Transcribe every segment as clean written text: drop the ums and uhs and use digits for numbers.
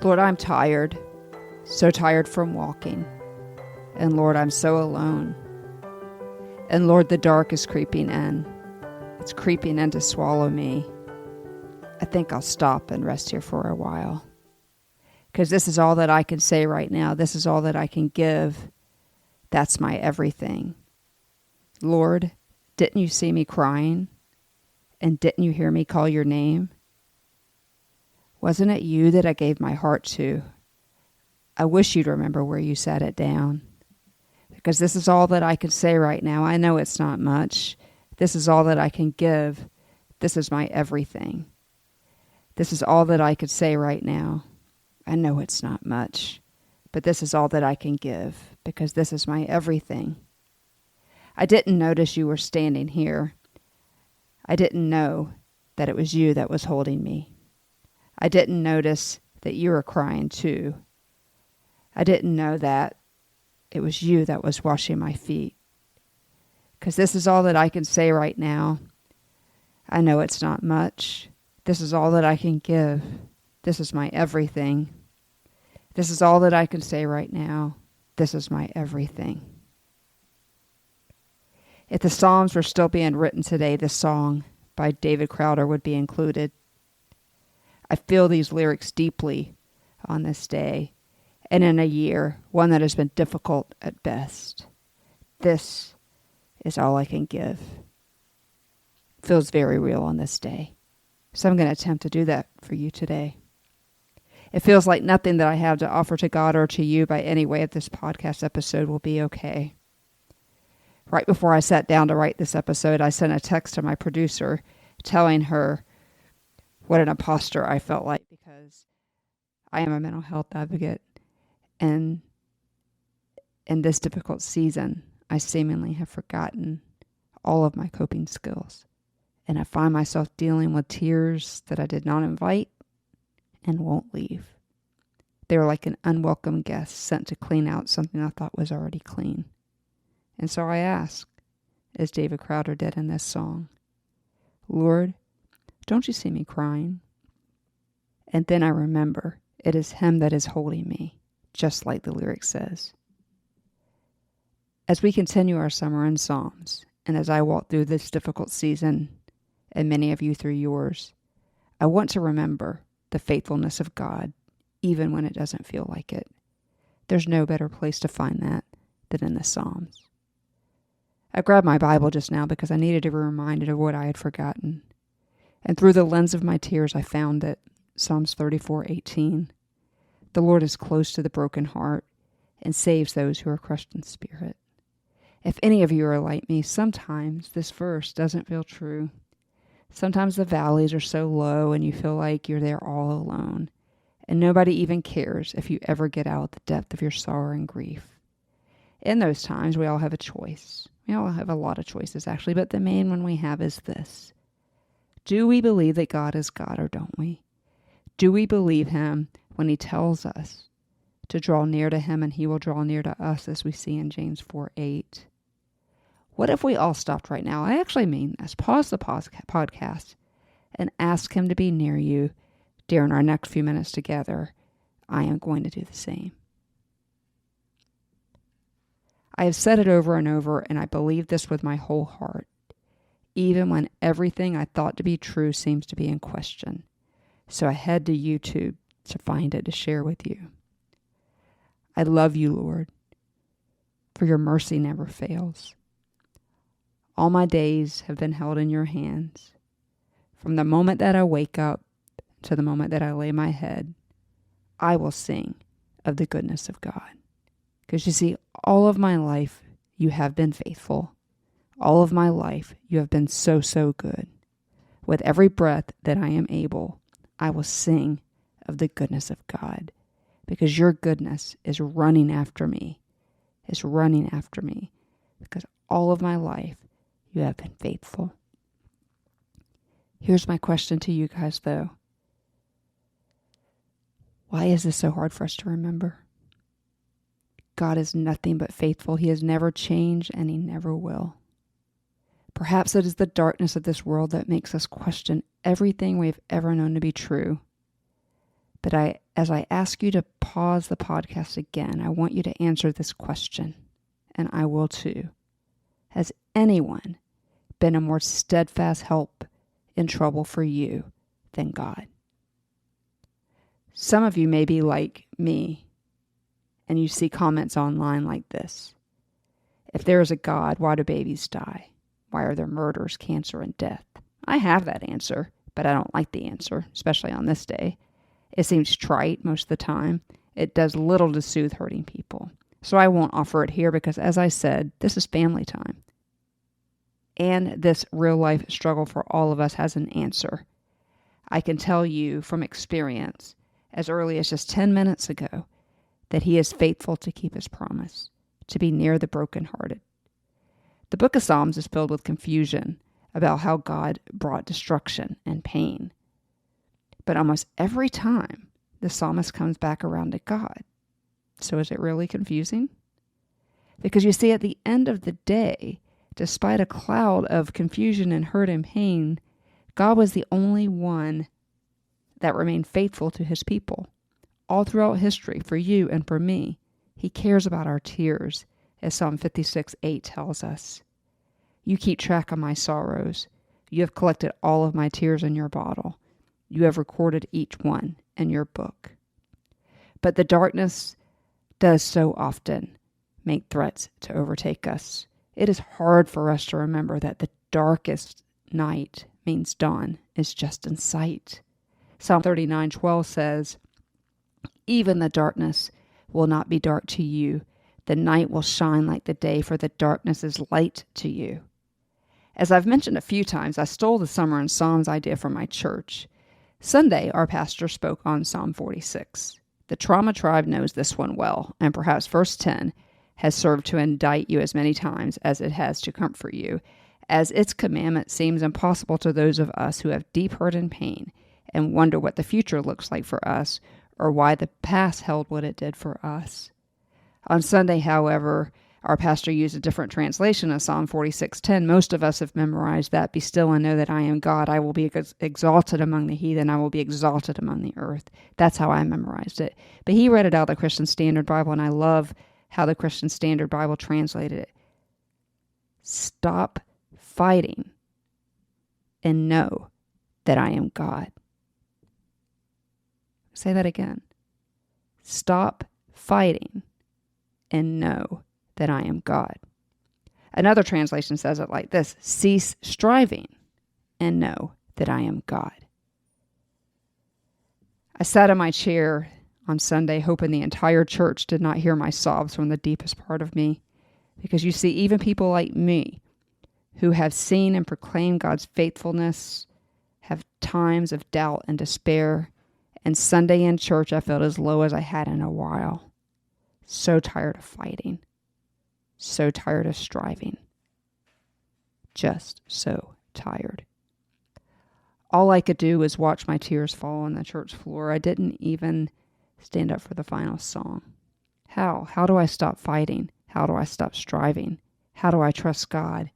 Lord, I'm tired, so tired from walking. And Lord, I'm so alone. And Lord, the dark is creeping in. It's creeping in to swallow me. I think I'll stop and rest here for a while. Because this is all that I can say right now. This is all that I can give. That's my everything. Lord, didn't you see me crying? And didn't you hear me call your name? Wasn't it you that I gave my heart to? I wish you'd remember where you sat it down. Because this is all that I can say right now. I know it's not much. This is all that I can give. This is my everything. This is all that I could say right now. I know it's not much, but this is all that I can give, because this is my everything. I didn't notice you were standing here. I didn't know that it was you that was holding me. I didn't notice that you were crying too. I didn't know that it was you that was washing my feet. Because this is all that I can say right now. I know it's not much. This is all that I can give. This is my everything. This is all that I can say right now. This is my everything. If the Psalms were still being written today, this song by David Crowder would be included. I feel these lyrics deeply on this day, and in a year, one that has been difficult at best. This is all I can give. Feels very real on this day. So I'm going to attempt to do that for you today. It feels like nothing that I have to offer to God or to you by any way of this podcast episode will be okay. Right before I sat down to write this episode, I sent a text to my producer telling her what an imposter I felt like, because I am a mental health advocate, and in this difficult season, I seemingly have forgotten all of my coping skills, and I find myself dealing with tears that I did not invite and won't leave. They were like an unwelcome guest sent to clean out something I thought was already clean. And so I ask, as David Crowder did in this song, Lord, don't you see me crying? And then I remember it is him that is holding me, just like the lyric says. As we continue our summer in Psalms, and as I walk through this difficult season, and many of you through yours, I want to remember the faithfulness of God, even when it doesn't feel like it. There's no better place to find that than in the Psalms. I grabbed my Bible just now because I needed to be reminded of what I had forgotten. And through the lens of my tears, I found that Psalms 34:18, the Lord is close to the broken heart and saves those who are crushed in spirit. If any of you are like me, sometimes this verse doesn't feel true. Sometimes the valleys are so low and you feel like you're there all alone, and nobody even cares if you ever get out the depth of your sorrow and grief. In those times, we all have a choice. We all have a lot of choices, actually, but the main one we have is this. Do we believe that God is God, or don't we? Do we believe him when he tells us to draw near to him and he will draw near to us, as we see in James 4:8? What if we all stopped right now? I actually mean this. Pause the podcast and ask him to be near you during our next few minutes together. I am going to do the same. I have said it over and over, and I believe this with my whole heart, even when everything I thought to be true seems to be in question. So I head to YouTube to find it to share with you. I love you, Lord, for your mercy never fails. All my days have been held in your hands. From the moment that I wake up to the moment that I lay my head, I will sing of the goodness of God. Because you see, all of my life, you have been faithful. All of my life, you have been so, so good. With every breath that I am able, I will sing of the goodness of God. Because your goodness is running after me. It's running after me. Because all of my life, you have been faithful. Here's my question to you guys, though. Why is this so hard for us to remember? God is nothing but faithful. He has never changed, and he never will. Perhaps it is the darkness of this world that makes us question everything we've ever known to be true. But as I ask you to pause the podcast again, I want you to answer this question, and I will too. Has anyone been a more steadfast help in trouble for you than God? Some of you may be like me, and you see comments online like this. If there is a God, why do babies die? Why are there murders, cancer, and death? I have that answer, but I don't like the answer, especially on this day. It seems trite most of the time. It does little to soothe hurting people. So I won't offer it here because, as I said, this is family time. And this real-life struggle for all of us has an answer. I can tell you from experience, as early as just 10 minutes ago, that He is faithful to keep His promise, to be near the brokenhearted. The book of Psalms is filled with confusion about how God brought destruction and pain. But almost every time, the psalmist comes back around to God. So is it really confusing? Because you see, at the end of the day, despite a cloud of confusion and hurt and pain, God was the only one that remained faithful to His people. All throughout history, for you and for me, He cares about our tears, as Psalm 56:8 tells us. You keep track of my sorrows. You have collected all of my tears in your bottle. You have recorded each one in your book. But the darkness does so often make threats to overtake us. It is hard for us to remember that the darkest night means dawn is just in sight. Psalm 39:12 says, even the darkness will not be dark to you. The night will shine like the day, for the darkness is light to you. As I've mentioned a few times, I stole the Summer in Psalms idea from my church. Sunday, our pastor spoke on Psalm 46. The Trauma Tribe knows this one well, and perhaps verse 10 has served to indict you as many times as it has to comfort you, as its commandment seems impossible to those of us who have deep hurt and pain and wonder what the future looks like for us or why the past held what it did for us. On Sunday, however, our pastor used a different translation of Psalm 46:10. Most of us have memorized that. Be still and know that I am God. I will be exalted among the heathen. I will be exalted among the earth. That's how I memorized it. But he read it out of the Christian Standard Bible, and I love how the Christian Standard Bible translated it. Stop fighting and know that I am God. Say that again. Stop fighting and know that I am God. Another translation says it like this: cease striving and know that I am God. I sat in my chair on Sunday hoping the entire church did not hear my sobs from the deepest part of me, because you see, even people like me who have seen and proclaimed God's faithfulness have times of doubt and despair, and Sunday in church I felt as low as I had in a while. So tired of fighting. So tired of striving. Just so tired. All I could do was watch my tears fall on the church floor. I didn't even stand up for the final song. How? How do I stop fighting? How do I stop striving? How do I trust God?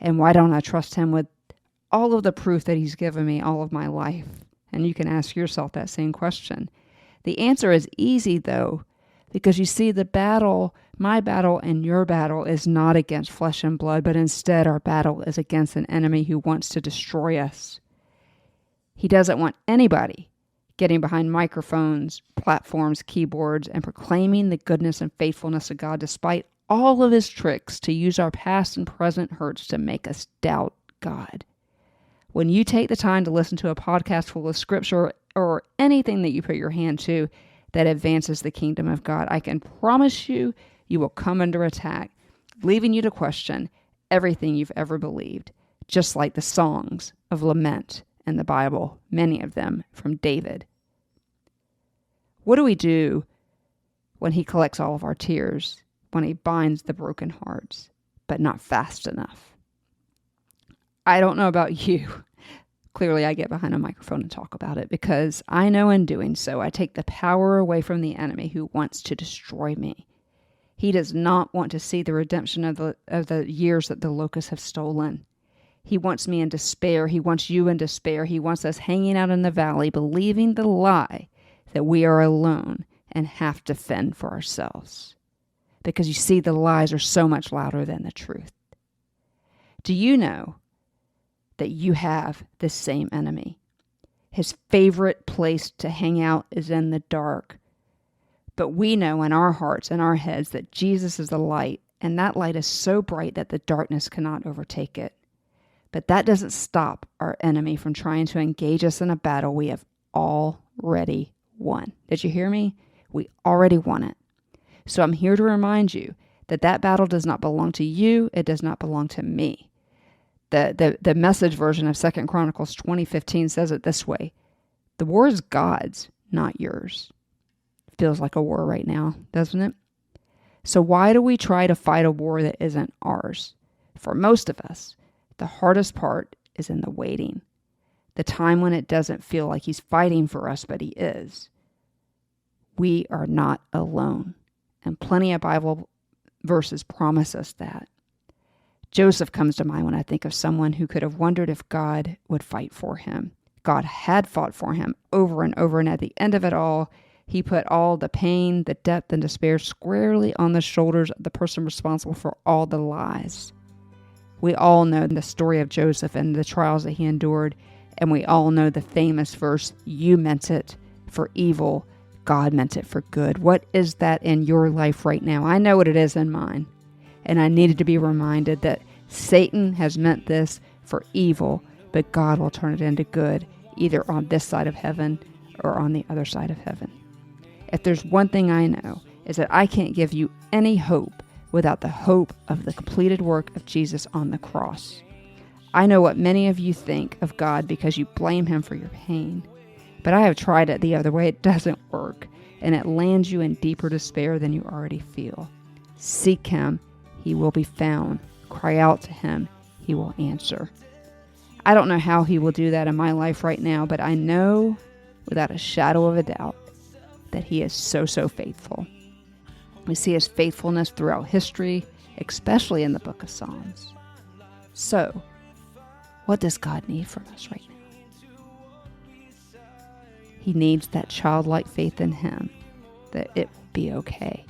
And why don't I trust Him with all of the proof that He's given me all of my life? And you can ask yourself that same question. The answer is easy, though, because you see, the battle, my battle and your battle, is not against flesh and blood, but instead our battle is against an enemy who wants to destroy us. He doesn't want anybody getting behind microphones, platforms, keyboards, and proclaiming the goodness and faithfulness of God despite all of his tricks to use our past and present hurts to make us doubt God. When you take the time to listen to a podcast full of scripture or anything that you put your hand to that advances the kingdom of God, I can promise you, you will come under attack, leaving you to question everything you've ever believed, just like the songs of lament in the Bible, many of them from David. What do we do when He collects all of our tears, when He binds the broken hearts, but not fast enough? I don't know about you. Clearly, I get behind a microphone and talk about it because I know in doing so, I take the power away from the enemy who wants to destroy me. He does not want to see the redemption of the years that the locusts have stolen. He wants me in despair. He wants you in despair. He wants us hanging out in the valley, believing the lie that we are alone and have to fend for ourselves. Because you see, the lies are so much louder than the truth. Do you know that you have the same enemy? His favorite place to hang out is in the dark. But we know in our hearts and our heads that Jesus is the light, and that light is so bright that the darkness cannot overtake it. But that doesn't stop our enemy from trying to engage us in a battle we have already won. Did you hear me? We already won it. So I'm here to remind you that that battle does not belong to you. It does not belong to me. The Message version of 2 Chronicles 20:15 says it this way: the war is God's, not yours. Feels like a war right now, doesn't it? So why do we try to fight a war that isn't ours? For most of us, the hardest part is in the waiting. The time when it doesn't feel like he's fighting for us, but he is. We are not alone. And plenty of Bible verses promise us that. Joseph comes to mind when I think of someone who could have wondered if God would fight for him. God had fought for him over and over, and at the end of it all, he put all the pain, the depth, and despair squarely on the shoulders of the person responsible for all the lies. We all know the story of Joseph and the trials that he endured, and we all know the famous verse, "You meant it for evil, God meant it for good." What is that in your life right now? I know what it is in mine. And I needed to be reminded that Satan has meant this for evil, but God will turn it into good, either on this side of heaven or on the other side of heaven. If there's one thing I know, is that I can't give you any hope without the hope of the completed work of Jesus on the cross. I know what many of you think of God because you blame him for your pain. But I have tried it the other way. It doesn't work, and it lands you in deeper despair than you already feel. Seek him. He will be found. Cry out to him. He will answer. I don't know how he will do that in my life right now, but I know without a shadow of a doubt that he is so faithful. We see his faithfulness throughout history, especially in the book of Psalms. So, what does God need from us right now? He needs that childlike faith in him, that it will be okay,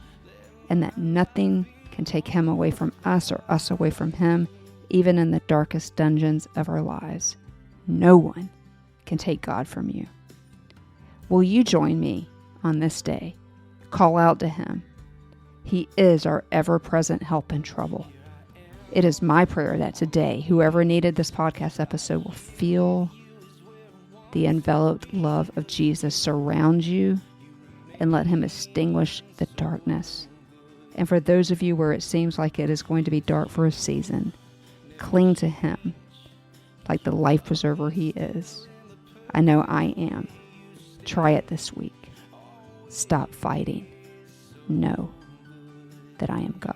and that nothing can take him away from us or us away from him, even in the darkest dungeons of our lives. No one can take God from you. Will you join me on this day? Call out to him. He is our ever-present help in trouble. It is my prayer that today, whoever needed this podcast episode will feel the enveloped love of Jesus surround you and let him extinguish the darkness. And for those of you where it seems like it is going to be dark for a season, cling to him like the life preserver he is. I know I am. Try it this week. Stop fighting. Know that I am God.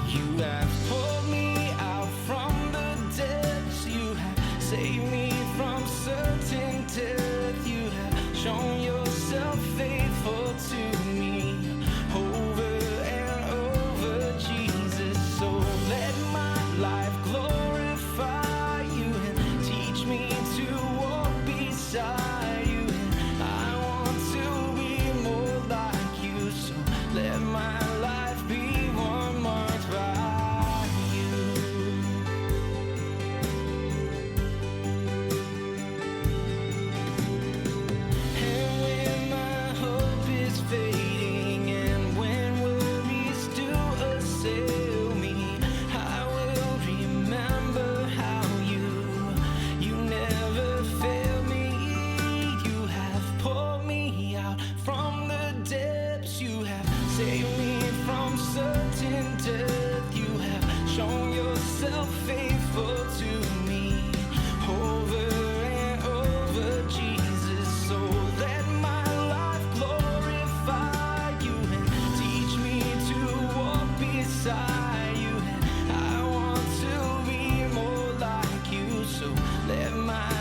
You have pulled me out from the depths. You have saved me from certain death. You have shown yourself faithful to me over and over, Jesus. So let my life glorify you and teach me to walk beside you. And I want to be more like you. So let my life be one marked by you. And when my hope is fading and when worries do assail me, I will remember how you never fail me. You have pulled me out from the depths. You have saved me from certain death. You have shown yourself faithful to me over and over, Jesus. So let my life glorify you and teach me to walk beside you. And I want to be more like you. So let my